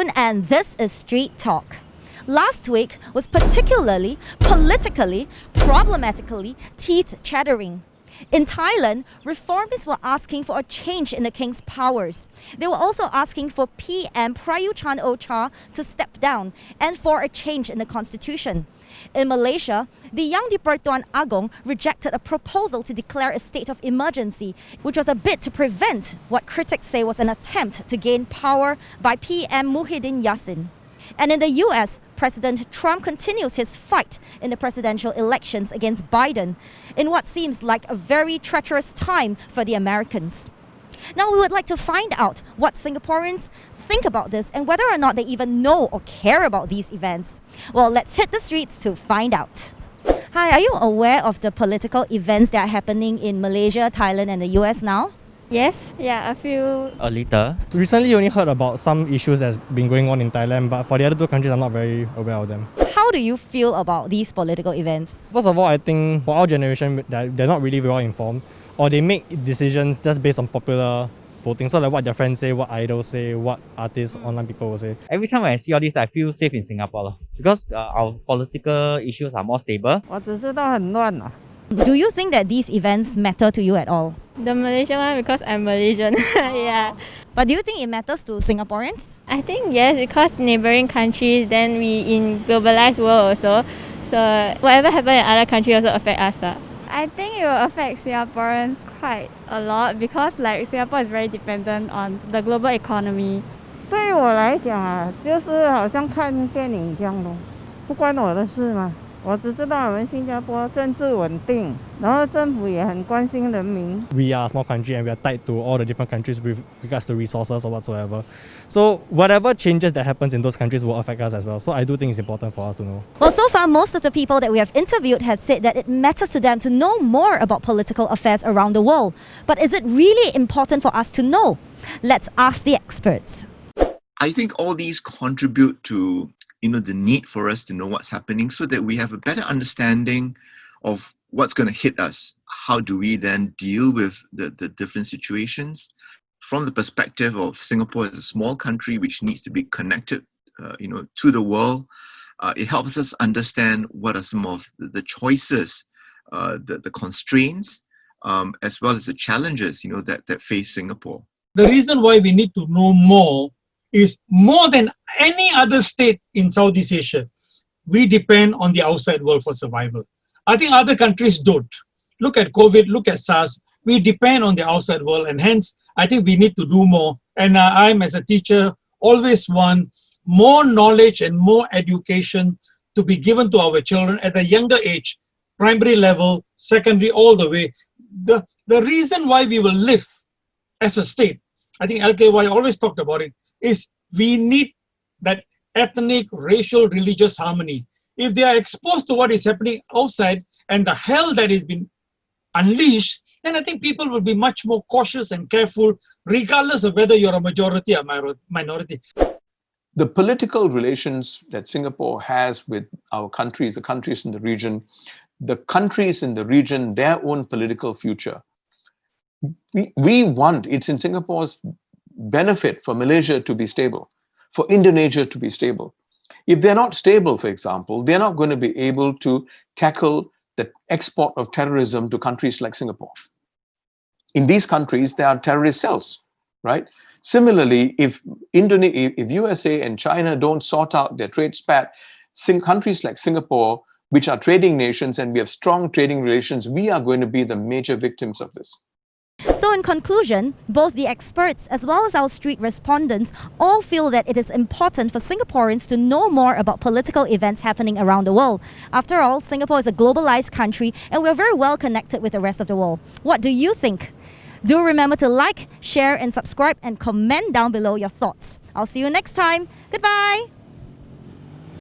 afternoon, and this is Street Talk. Last week was particularly politically, problematically teeth-chattering. In Thailand, reformists were asking for a change in the king's powers. They were also asking for PM Prayut Chan-o-cha to step down and for a change in the constitution. In Malaysia, the young di-Pertuan Agong rejected a proposal to declare a state of emergency, which was a bid to prevent what critics say was an attempt to gain power by PM Muhyiddin Yassin. And in the US, President Trump continues his fight in the presidential elections against Biden in what seems like a very treacherous time for the Americans. Now, we would like to find out what Singaporeans think about this and whether or not they even know or care about these events. Well, let's hit the streets to find out. Hi, are you aware of the political events that are happening in Malaysia, Thailand and the US now? Yes, yeah, a few. A little. Recently, only heard about some issues that's been going on in Thailand, but for the other two countries, I'm not very aware of them. How do you feel about these political events? First of all, I think for our generation, they're not really well informed, or they make decisions just based on popular voting. So like what their friends say, what idols say, what artists, online people will say. Every time when I see all this, I feel safe in Singapore because our political issues are more stable. 我只知道很乱啊。 Do you think that these events matter to you at all? The Malaysian one because I'm Malaysian. Yeah. But do you think it matters to Singaporeans? I think yes, because neighboring countries, then we in globalized world also. So whatever happens in other countries also affect us. I think it will affect Singaporeans quite a lot because like Singapore is very dependent on the global economy. 对我来讲啊，就是好像看电影这样咯，不关我的事嘛。我只知道我们新加坡政治稳定，然后政府也很关心人民。We are a small country and we are tied to all the different countries with regards to resources or whatsoever. So whatever changes that happens in those countries will affect us as well. So I do think it's important for us to know. Well, so far, most of the people that we have interviewed have said that it matters to them to know more about political affairs around the world. But is it really important for us to know? Let's ask the experts. I think all these contribute to the need for us to know what's happening so that we have a better understanding of what's going to hit us. How do we then deal with the different situations? From the perspective of Singapore as a small country which needs to be connected to the world, it helps us understand what are some of the choices, the constraints, as well as the challenges that face Singapore. The reason why we need to know more is more than any other state in Southeast Asia, we depend on the outside world for survival. I think other countries don't. Look at COVID, look at SARS. We depend on the outside world, and hence, I think we need to do more. And I'm, as a teacher, always want more knowledge and more education to be given to our children at a younger age, primary level, secondary, all the way. The reason why we will live as a state, I think LKY always talked about it, is we need that ethnic, racial, religious harmony. If they are exposed to what is happening outside and the hell that has been unleashed, then I think people will be much more cautious and careful, regardless of whether you're a majority or minority. The political relations that Singapore has with our countries, the countries in the region, their own political future. We want, it's in Singapore's benefit for Malaysia to be stable, for Indonesia to be stable. If they're not stable, for example, they're not going to be able to tackle the export of terrorism to countries like Singapore. In these countries, there are terrorist cells, right? Similarly, if USA and China don't sort out their trade spat, countries like Singapore, which are trading nations and we have strong trading relations, we are going to be the major victims of this. So in conclusion, both the experts as well as our street respondents all feel that it is important for Singaporeans to know more about political events happening around the world. After all, Singapore is a globalized country and we're very well connected with the rest of the world. What do you think? Do remember to like, share and subscribe and comment down below your thoughts. I'll see you next time. Goodbye!